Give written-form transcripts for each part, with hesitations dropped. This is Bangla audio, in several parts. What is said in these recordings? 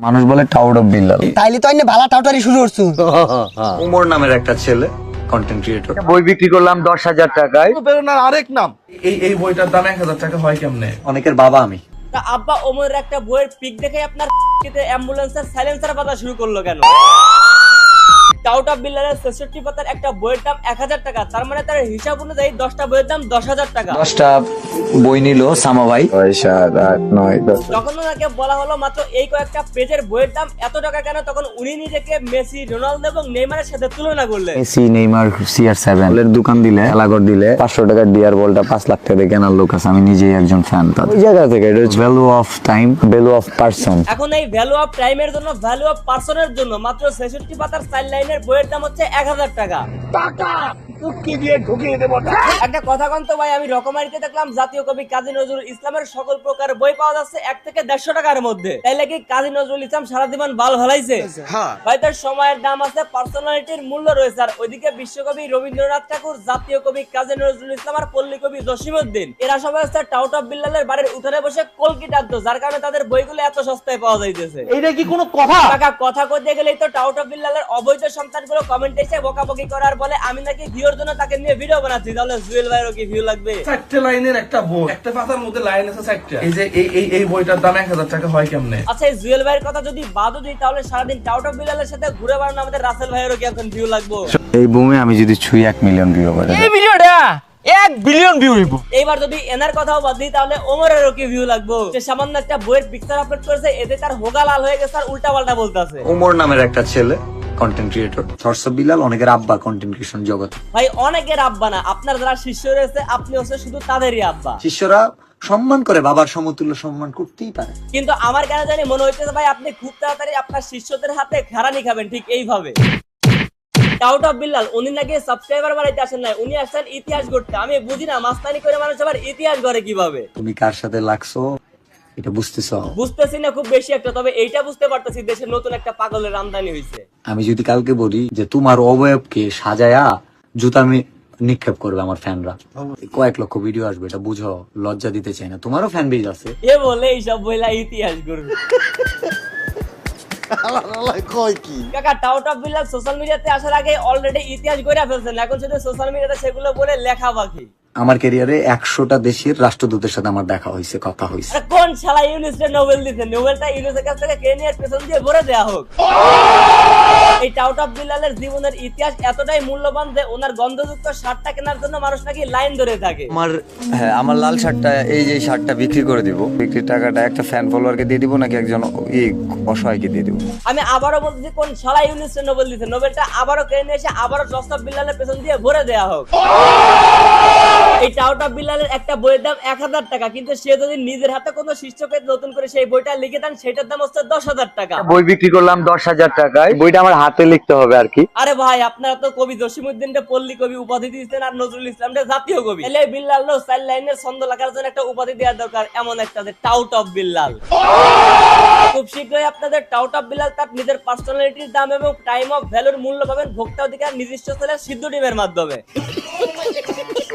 মানুষ বলে টাউট অফ বিল্লাল। তাইলে তো আইনে ভালা টাউটারি শুরু করছো। উমর নামের একটা ছেলে কন্টেন্ট ক্রিয়েটর, বই বিক্রি করলাম 10,000 টাকায়। প্রেরণার আরেক নাম। এই বইটার দাম 1,000 টাকা হয় কেমনে? অনেকের বাবা আমি। তা আব্বা ওমরের একটা বইয়ের পিক দেখে আপনার অ্যাম্বুলেন্সের সাইলেন্সার বাজা শুরু করলো কেন? টাউট অফ বিল্লালের 66 পাতার একটা বইয়ের দাম 1000 টাকা, তার মানে তার হিসাব অনুযায়ী 10টা বইয়ের দাম 10,000 টাকা। 10টা বই নিল সামা ভাই। 6, 7, 8, 9, 10। যখন ওনাকে বলা হলো মাত্র এই কয়েকটা পেজের বইয়ের দাম এত টাকা কেন, তখন উনি নিজেকে মেসি, রোনালদো এবং নেইমারের সাথে তুলনা করলেন। মেসি, নেইমার, CR7 এর দোকান দিলে, এলাগর দিলে 500 টাকার ডিআর বলটা 5 লাখ টাকা দিয়ে কেনার লোক আছে। আমি নিজেই একজন ফ্যান তার। ওই জায়গা থেকে এটা হচ্ছে value of time, value of person. এখন এই ভ্যালু অফ টাইমের জন্য, ভ্যালু অফ পারসনের জন্য মাত্র 66 পাতার 4 লাইনের বইয়ের দাম হচ্ছে 1000 টাকা। একটা কথা কন তো ভাই, আমি রকমারিতে দেখলাম জাতীয় কবি কাজী নজরুল ইসলামের সকল প্রকার বই পাওয়া যাচ্ছে 1 থেকে 150 টাকার মধ্যে। তাইলে কি কাজী নজরুল ইসলাম সারা জীবন বাল ভালাইছে? ভাই তার সময়ের দাম আছে, পার্সোনালিটির মূল্য রয়েছে। আর ওইদিকে বিশ্বকবি রবীন্দ্রনাথ ঠাকুর, জাতীয় কবি কাজী নজরুল ইসলাম আর পল্লী কবি জসিমউদ্দিন, এরা সবাই হচ্ছে টাউট অফ বিল্লালের বাড়ির উঠানে বসে কলকি টানতো, যার কারণে তাদের বইগুলো এত সস্তায় পাওয়া যাইতেছে। এইটা কি কোনো কথা? কাকা কথা কইতে গেলেই তো টাউট অফ বিল্লালের অবৈধ সন্তানগুলো কমেন্টে এসে বকাবকি করার বলে আমি নাকি ভিউর জন্য তাকে নিয়ে ভিডিও বানাচ্ছি। তাহলে জুয়েল ভাইয়েরও কি ভিউ লাগবে? 4 লাইনের একটা বই, একটা পাতার মধ্যে লাইন আছে 4টা। এই যে এই বইটার দাম 1,000 টাকা হয় কেমনে? আচ্ছা, এই জুয়েল ভাইয়ের কথা যদি বাদও দিই, তাহলে সারাদিন টাউট অফ বিল্লালের সাথে ঘুরে বেড়ানো আমাদের রাসেল ভাইয়েরও কি এখন ভিউ লাগবে? এই বুমে আমি যদি ছুঁই 1 মিলিয়ন ভিউ করে এই ভিডিওটা 1 বিলিয়ন ভিউ হইব। এইবার যদি এনার কথাও বাদ দিই, তাহলে ওমরেরও কি ভিউ লাগবে? সে সামান্য একটা বইয়ের পিকচার আপলোড করেছে, এতে তার হোগা লাল হয়ে গেছে আর উল্টা পাল্টা বলতেছে। উমর নামের একটা ছেলে content creator, shorts of Billal অনেকের আব্বা কন্টেন্ট ক্রিয়েশন জগতে। ভাই অনেকের আব্বা না, আপনার যারা শিষ্য রয়েছে আপনি হচ্ছে শুধু তাদেরই আব্বা। শিষ্যরা সম্মান করে, বাবার সমতুল্য সম্মান করতেই পারে। কিন্তু আমার কেন জানি মনে হইতেছে ভাই আপনি খুব তাড়াতাড়ি আপনার শিষ্যদের হাতে ঘাড়ানি খাবেন, ঠিক এইভাবে। টাউট অফ বিল্লাল উনি নাকি সাবস্ক্রাইবার বাড়াইতে আসেন না, উনি আসছেন ইতিহাস গড়তে। আমি বুঝি না মাস্তানি করে মানুষ আবার ইতিহাস গড়ে কিভাবে। তুমি কার সাথে লাগছো এটা বুঝতেছো? বুঝতেছি না খুব বেশি একটা, তবে এইটা বুঝতে পারতেছি দেশের নতুন একটা পাগলের আমদানি হয়েছে। আমি যদি কালকে বলি যে তোমার অবয়বকে সাজায়া জুতা নিক্ষেপ করবে আমার ফ্যানরা, কয়েক লক্ষ ভিডিও আসবে, এটা বুঝো। লজ্জা দিতে চাই না, তোমারও ফ্যান বেজ আছে। এ বলে এইসব বইলা ইতিহাস গড়বে। কাকা টাউট অফ বিল্লাল সোশ্যাল মিডিয়াতে আসার আগে অলরেডি ইতিহাস গড়ে ফেলছেন, এখন শুধু সোশ্যাল মিডিয়াতে সেগুলো বলে লেখা বাকি। আমার ক্যারিয়ারে 100টা দেশের রাষ্ট্রদূতের সাথে আমার দেখা হয়েছে, কথা হয়েছে। আরে কোন শালা ইউনিসের নোবেল দিতে? নোবেলটা ইউনিসের কাছ থেকে কেনিয়ার পেছন দিয়ে ভরে দেয়া হোক। এই টাউট অফ বিল্লালের জীবনের ইতিহাস এতটাই মূল্যবান যে ওনার গন্ধযুক্ত শার্টটা কেনার জন্য মানুষ নাকি লাইন ধরে থাকে। আমার লাল শার্টটা, এই যে শার্টটা বিক্রি করে দিব, বিক্রির টাকাটা একটা ফ্যান ফলোয়ারকে দিয়ে দিব নাকি একজন অসহায়কে দিয়ে দিব? আমি আবারও বলতেছি, কোন শালা ইউনিসের নোবেল দিতে? নোবেলটা আবারও কেনে এসে আবারও টাউট অফ বিল্লালের পেছন দিয়ে ভরে দেয়া হোক। এই টাউট অফ বিল্লালের একটা বইয়ের দাম 1000 টাকা, কিন্তু সে যদি নিজের হাতে কোনো শিষ্যকে নতুন করে সেই বইটা লিখে দেন, সেটার দাম হচ্ছে 10,000 টাকা। বই বিক্রি করলাম 10,000 টাকায়, বইটা আমার হাতে লিখতে হবে আর কি। আরে ভাই আপনারা তো কবি জসিমউদ্দিনকে পল্লী কবি উপাধি দিয়েছেন আর নজরুল ইসলামকে জাতীয় কবি। এলে বিল্লাল 4 লাইনের ছন্দ লেখার জন্য একটা উপাধি দেওয়া দরকার, এমন একটা যে টাউট অফ বিল্লাল। খুব শীঘ্রই আপনাদের টাউট অফ বিল্লাল তার নিজের পার্সোনালিটির দাম এবং টাইম অফ ভ্যালুর মূল্য পাবেন ভোক্তা অধিকার নিজস্ব ছেলে সিদ্ধ ডিমের মাধ্যমে।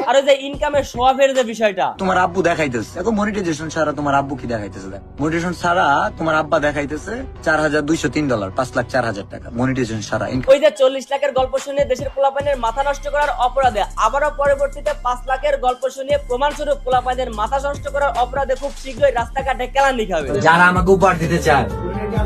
আর ওই যে ইনকামের সোয়াবের যে বিষয়টা তোমার আব্বু দেখাইতেছে, এখন মনিটাইজেশন ছাড়া তোমার আব্বু কি দেখাইতেছে? মনিটাইজেশন ছাড়া তোমার আব্বা দেখাইতেছে $4,203, 5,04,000 টাকা মনিটাইজেশন ছাড়া। ওই যে 40 লাখের গল্প শুনে দেশের পোলাপাইনের মাথা নষ্ট করার অপরাধে, আবারও পরবর্তীতে 5 লাখের গল্প শুনিয়ে প্রমাণস্বরূপ পোলাপাইনের মাথা নষ্ট করার অপরাধে খুব শীঘ্রই রাস্তাঘাটে কেলানি খাবে। যারা আমাকে উপহার দিতে চায়,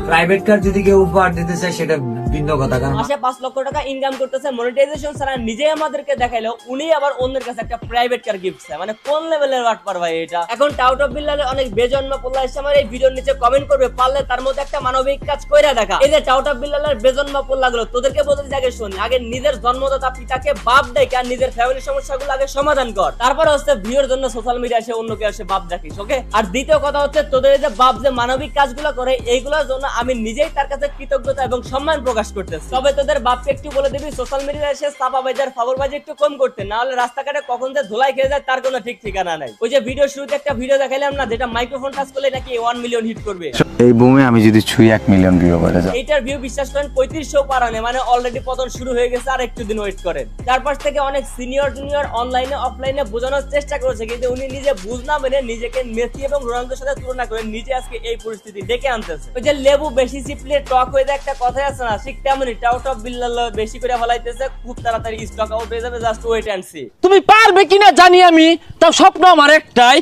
প্রাইভেট কার যদি কেউ উপহার দিতে চায় সেটা ভিন্ন কথা, কারণ মাসে 5 লক্ষ টাকা ইনকাম করতেছে মনিটাইজেশন ছাড়া, নিজেই আমাদেরকে দেখাইলো উনি আবার অন্যের কাছে একটা প্রাইভেট কার গিফট চায়। মানে কোন লেভেলের বাটপার ভাই এটা? এখন টাউট অফ বিল্লালে অনেক বেজন্মা পোলা এসে আমার এই ভিডিওর নিচে কমেন্ট করবে, পারলে তার মধ্যে একটা মানবিক কাজ কইরা দেখা। এই যে টাউট অফ বিল্লালের বেজন্মা পোলা গুলো, তোদেরকে বলতে আগে শোন, আগে নিজের জন্মদাতা পিতাকে বাপ দেখ আর নিজের ফ্যামিলির সমস্যাগুলো আগে সমাধান কর, তারপরে হচ্ছে ভিউর জন্য সোশ্যাল মিডিয়া এসে অন্যকে এসে বাপ দেখিস, ওকে? আর দ্বিতীয় কথা হচ্ছে তোদের যে বাপ যে মানবিক কাজগুলো করে, এইগুলোর জন্য আমি নিজেই তার কাছে কৃতজ্ঞতা এবং সম্মান প্রকাশ প্রকাশ করতেছে। তবে তোদের বাপকে একটু বলে দিবি সোশ্যাল মিডিয়ায় এসে চাপাবাজার ফাবরবাজি একটু কম করতে, না হলে রাস্তাঘাটে কখন যে ধুলাই খেয়ে যায় তার কোনো ঠিক ঠিকানা নাই। ওই যে ভিডিও শুরুতে একটা ভিডিও দেখাইলাম না, যেটা মাইক্রোফোন টাচ করলে নাকি 1 মিলিয়ন হিট করবে। এই বুমে আমি যদি ছুঁই 1 মিলিয়ন ভিউ করে যাই, এইটার ভিউ বিশ্বাস করেন 3500 পার আনে, মানে অলরেডি পতন শুরু হয়ে গেছে, আর একটু দিন ওয়েট করেন। চারপাশ থেকে অনেক সিনিয়র জুনিয়র অনলাইনে অফলাইনে বোঝানোর চেষ্টা করেছে, কিন্তু উনি নিজে বুঝ না মেনে নিজেকে মেসি এবং রোনালদোর সাথে তুলনা করে নিজে আজকে এই পরিস্থিতি ডেকে আনতেছে। ওই যে লেবু বেশি চিপলে টক হয়ে যায় একটা কথাই আছে না, ঠিক তেমনই টাউট অফ বিল্লাল বেশি করে ফলাইতেছে, খুব তাড়াতাড়ি স্টক আউট হয়ে যাবে, জাস্ট ওয়েট এন্ড সি। তুমি পারবে কিনা জানি আমি, তাও স্বপ্ন আমার একটাই,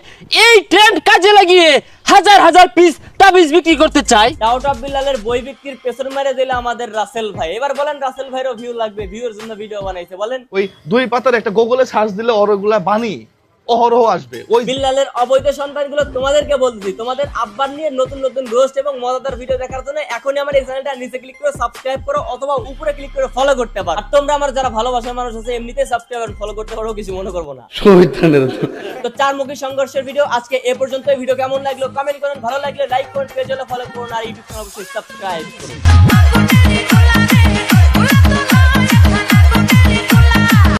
এই ট্রেন্ড কাজে লাগিয়ে হাজার হাজার পিস তাবিজ বিক্রি করতে চাই। টাউট অফ বিল্লালের বই বিক্রির পেছন মেরে দিলে আমাদের রাসেল ভাই। এবার বলেন রাসেল ভাইরও ভিউ লাগবে, ভিউর জন্য ভিডিও বানাইছে, বলেন। ওই 2 পাতার একটা গুগলে সার্চ দিলে ওরগুলা বানি অহরহ আসবে। ওই বিল্লালের অবৈধ সন্তানগুলো তোমাদেরকে বলতেছি, তোমাদের আব্বার নিয়ে নতুন নতুন রোস্ট এবং মজাদার ভিডিও দেখার জন্য এখনই আমার এই চ্যানেলটা নিচে ক্লিক করে সাবস্ক্রাইব করো, অথবা উপরে ক্লিক করে ফলো করতে পারো। আর তোমরা আমার যারা ভালোবাসার মানুষ আছে এমনিতেই সাবস্ক্রাইব আর ফলো করতে পারো, কিছু মনে করবো না। তো চারমুখী সংঘর্ষের ভিডিও আজকে এ পর্যন্ত। ভিডিও কেমন লাগলো কমেন্ট করুন, ভালো লাগলে লাইক করুন, পেজ হলে ফলো করুন, আর ইউটিউব চ্যানেল অবশ্যই সাবস্ক্রাইব করুন।